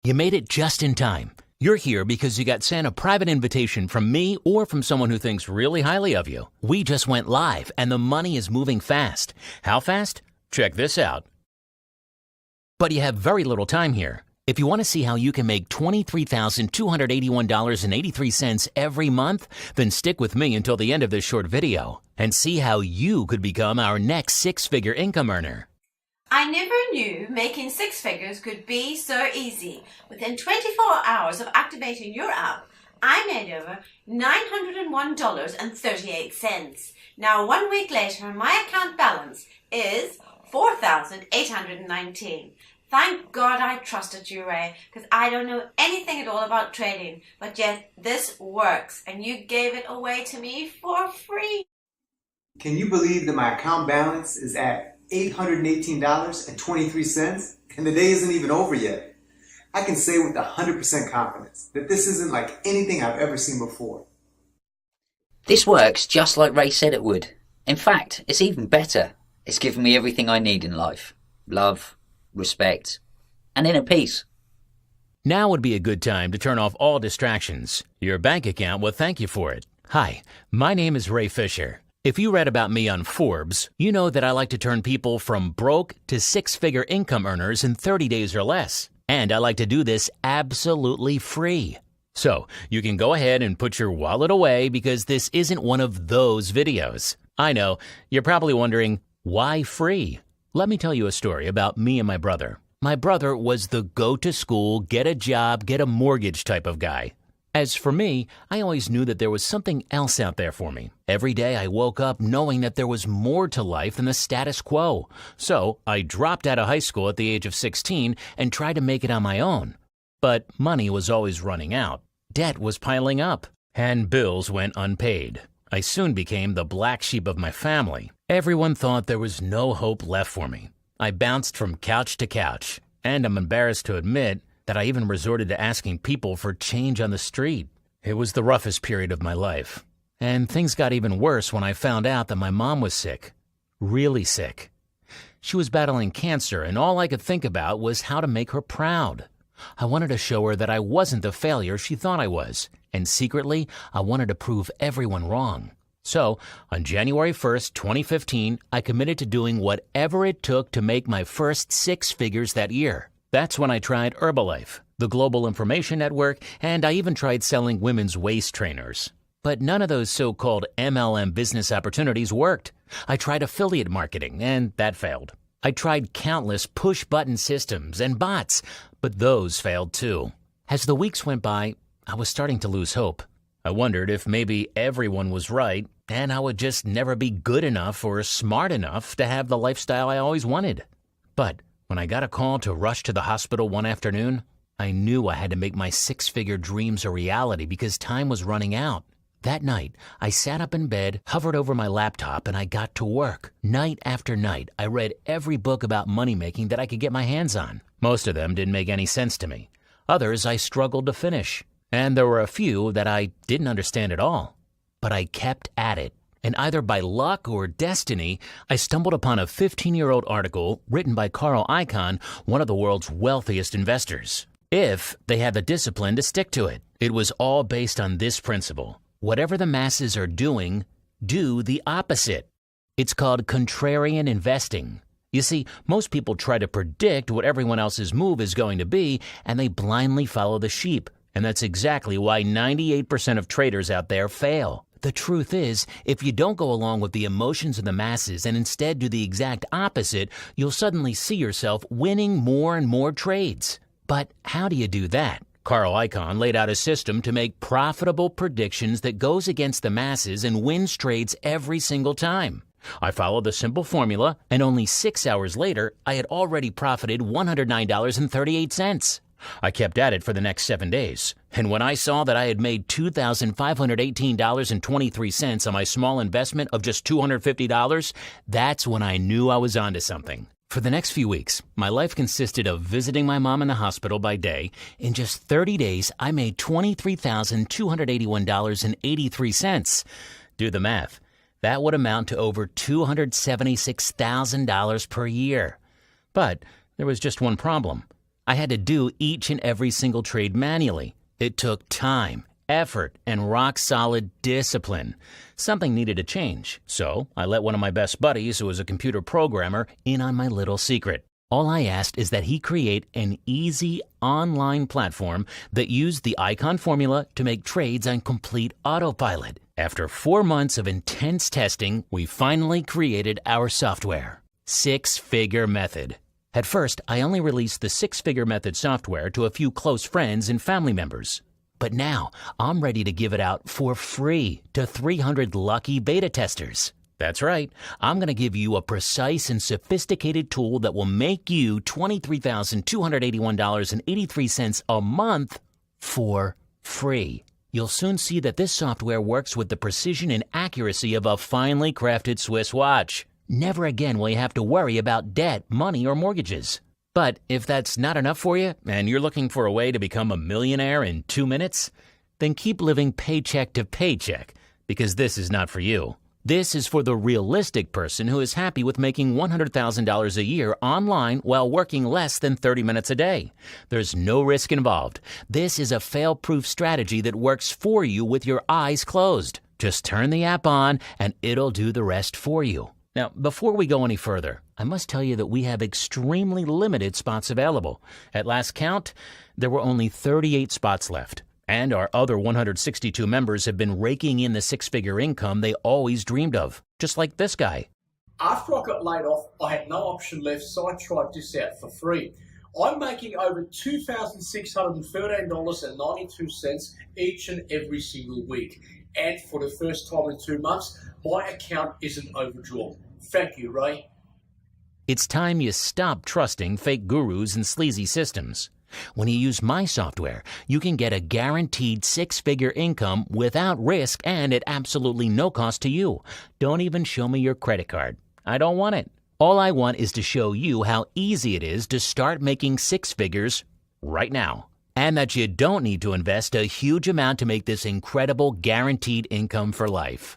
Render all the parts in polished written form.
You made it just in time. You're here because you got sent a private invitation from me or from someone who thinks really highly of you. We just went live and the money is moving fast. How fast? Check this out. But you have very little time here. If you want to see how you can make $23,281.83 every month, then stick with me until the end of this short video and see how you could become our next six-figure income earner. I never knew making six figures could be so easy. Within 24 hours of activating your app, I made over $901.38. Now, 1 week later, my account balance is $4,819. Thank God I trusted you, Ray, because I don't know anything at all about trading, but yet this works, and you gave it away to me for free. Can you believe that my account balance is at $818.23, and the day isn't even over yet? I can say with 100% confidence that this isn't like anything I've ever seen before. This works just like Ray said it would. In fact, it's even better. It's given me everything I need in life. Love, respect, and inner peace. Now would be a good time to turn off all distractions. Your bank account will thank you for it. Hi, my name is Ray Fisher. If you read about me on Forbes, you know that I like to turn people from broke to six-figure income earners in 30 days or less. And I like to do this absolutely free. So you can go ahead and put your wallet away because this isn't one of those videos. I know, you're probably wondering, why free? Let me tell you a story about me and my brother. My brother was the go-to-school, get a job, get a mortgage type of guy. As for me, I always knew that there was something else out there for me. Every day I woke up knowing that there was more to life than the status quo. So I dropped out of high school at the age of 16 and tried to make it on my own. But money was always running out. Debt was piling up. And bills went unpaid. I soon became the black sheep of my family. Everyone thought there was no hope left for me. I bounced from couch to couch. And I'm embarrassed to admit that I even resorted to asking people for change on the street. It was the roughest period of my life. And things got even worse when I found out that my mom was sick. Really sick. She was battling cancer, and all I could think about was how to make her proud. I wanted to show her that I wasn't the failure she thought I was, and secretly, I wanted to prove everyone wrong. So, on January 1st, 2015, I committed to doing whatever it took to make my first six figures that year. That's when I tried Herbalife, the Global Information Network, and I even tried selling women's waist trainers. But none of those so-called MLM business opportunities worked. I tried affiliate marketing, and that failed. I tried countless push-button systems and bots, but those failed too. As the weeks went by, I was starting to lose hope. I wondered if maybe everyone was right, and I would just never be good enough or smart enough to have the lifestyle I always wanted. But when I got a call to rush to the hospital one afternoon, I knew I had to make my six-figure dreams a reality because time was running out. That night, I sat up in bed, hovered over my laptop, and I got to work. Night after night, I read every book about money-making that I could get my hands on. Most of them didn't make any sense to me. Others I struggled to finish. And there were a few that I didn't understand at all. But I kept at it. And either by luck or destiny, I stumbled upon a 15-year-old article written by Carl Icahn, one of the world's wealthiest investors. If they had the discipline to stick to it. It was all based on this principle. Whatever the masses are doing, do the opposite. It's called contrarian investing. You see, most people try to predict what everyone else's move is going to be, and they blindly follow the sheep. And that's exactly why 98% of traders out there fail. The truth is, if you don't go along with the emotions of the masses and instead do the exact opposite, you'll suddenly see yourself winning more and more trades. But how do you do that? Carl Icahn laid out a system to make profitable predictions that goes against the masses and wins trades every single time. I followed the simple formula, and only 6 hours later, I had already profited $109.38. I kept at it for the next 7 days, and when I saw that I had made $2,518.23 on my small investment of just $250, that's when I knew I was onto something. For the next few weeks, my life consisted of visiting my mom in the hospital by day. In just 30 days, I made $23,281.83. Do the math. That would amount to over $276,000 per year. But there was just one problem. I had to do each and every single trade manually. It took time, effort, and rock-solid discipline. Something needed to change, so I let one of my best buddies, who was a computer programmer, in on my little secret. All I asked is that he create an easy online platform that used the icon formula to make trades on complete autopilot. After 4 months of intense testing, we finally created our software, Six-Figure Method. At first, I only released the Six-Figure Method software to a few close friends and family members. But now, I'm ready to give it out for free to 300 lucky beta testers. That's right. I'm going to give you a precise and sophisticated tool that will make you $23,281.83 a month for free. You'll soon see that this software works with the precision and accuracy of a finely crafted Swiss watch. Never again will you have to worry about debt, money, or mortgages. But if that's not enough for you, and you're looking for a way to become a millionaire in 2 minutes, then keep living paycheck to paycheck, because this is not for you. This is for the realistic person who is happy with making $100,000 a year online while working less than 30 minutes a day. There's no risk involved. This is a fail-proof strategy that works for you with your eyes closed. Just turn the app on and it'll do the rest for you. Now, before we go any further, I must tell you that we have extremely limited spots available. At last count, there were only 38 spots left. And our other 162 members have been raking in the six-figure income they always dreamed of, just like this guy. After I got laid off, I had no option left, so I tried this out for free. I'm making over $2,613.92 each and every single week. And for the first time in 2 months, my account isn't overdrawn. Thank you, Ray. It's time you stop trusting fake gurus and sleazy systems. When you use my software, you can get a guaranteed six-figure income without risk and at absolutely no cost to you. Don't even show me your credit card. I don't want it. All I want is to show you how easy it is to start making six figures right now. And that you don't need to invest a huge amount to make this incredible guaranteed income for life.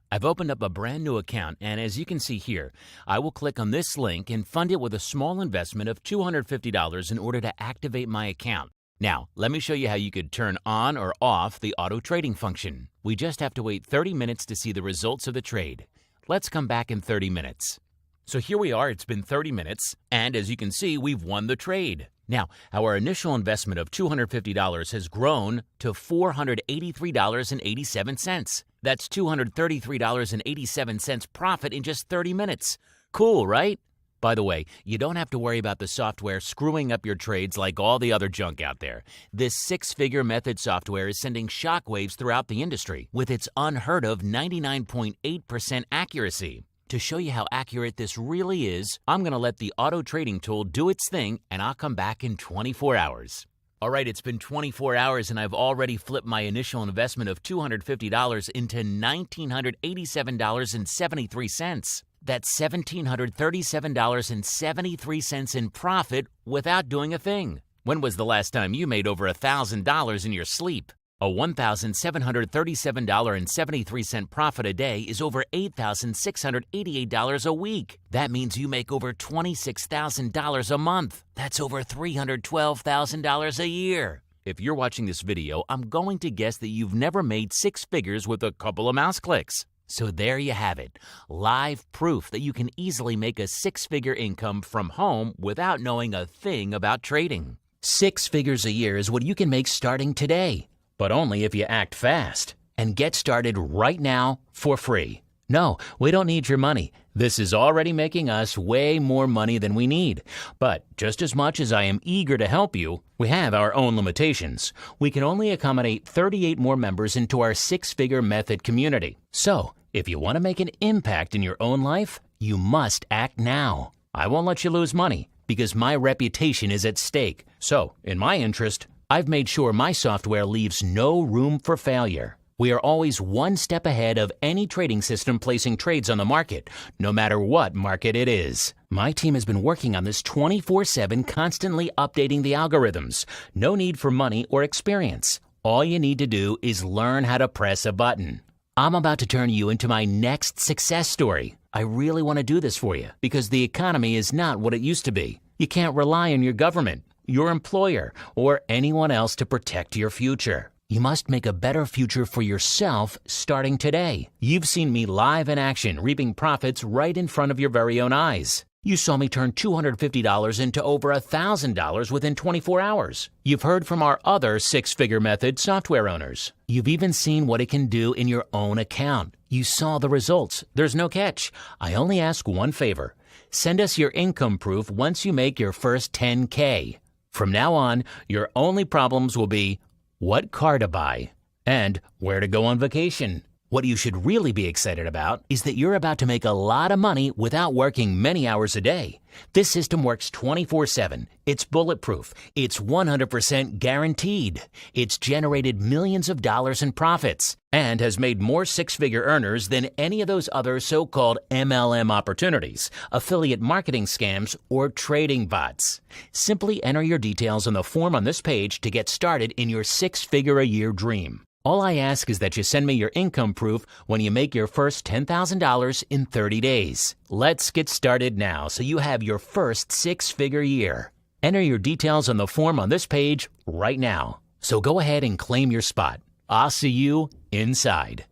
I've opened up a brand new account, and as you can see here, I will click on this link and fund it with a small investment of $250 in order to activate my account. Now, let me show you how you could turn on or off the auto trading function. We just have to wait 30 minutes to see the results of the trade. Let's come back in 30 minutes. So here we are, it's been 30 minutes, and as you can see, we've won the trade. Now, our initial investment of $250 has grown to $483.87. That's $233.87 profit in just 30 minutes. Cool, right? By the way, you don't have to worry about the software screwing up your trades like all the other junk out there. This six-figure method software is sending shockwaves throughout the industry with its unheard of 99.8% accuracy. To show you how accurate this really is, I'm going to let the auto trading tool do its thing, and I'll come back in 24 hours. All right, it's been 24 hours, and I've already flipped my initial investment of $250 into $1,987.73. That's $1,737.73 in profit without doing a thing. When was the last time you made over $1,000 in your sleep? A $1,737.73 profit a day is over $8,688 a week. That means you make over $26,000 a month. That's over $312,000 a year. If you're watching this video, I'm going to guess that you've never made six figures with a couple of mouse clicks. So there you have it, live proof that you can easily make a six-figure income from home without knowing a thing about trading. 6 figures a year is what you can make starting today. But only if you act fast. And get started right now for free. No, we don't need your money. This is already making us way more money than we need. But just as much as I am eager to help you, we have our own limitations. We can only accommodate 38 more members into our six-figure method community. So, if you want to make an impact in your own life, you must act now. I won't let you lose money because my reputation is at stake. So, in my interest, I've made sure my software leaves no room for failure. We are always one step ahead of any trading system placing trades on the market, no matter what market it is. My team has been working on this 24/7, constantly updating the algorithms. No need for money or experience. All you need to do is learn how to press a button. I'm about to turn you into my next success story. I really want to do this for you because the economy is not what it used to be. You can't rely on your government. your employer, or anyone else to protect your future. You must make a better future for yourself starting today. You've seen me live in action, reaping profits right in front of your very own eyes. You saw me turn $250 into over $1,000 within 24 hours. You've heard from our other six-figure method software owners. You've even seen what it can do in your own account. You saw the results. There's no catch. I only ask one favor. Send us your income proof once you make your first 10K. From now on, your only problems will be what car to buy and where to go on vacation. What you should really be excited about is that you're about to make a lot of money without working many hours a day. This system works 24/7. It's bulletproof. It's 100% guaranteed. It's generated millions of dollars in profits and has made more six-figure earners than any of those other so-called MLM opportunities, affiliate marketing scams, or trading bots. Simply enter your details on the form on this page to get started in your six-figure-a-year dream. All I ask is that you send me your income proof when you make your first $10,000 in 30 days. Let's get started now so you have your first six-figure year. Enter your details on the form on this page right now. So go ahead and claim your spot. I'll see you inside.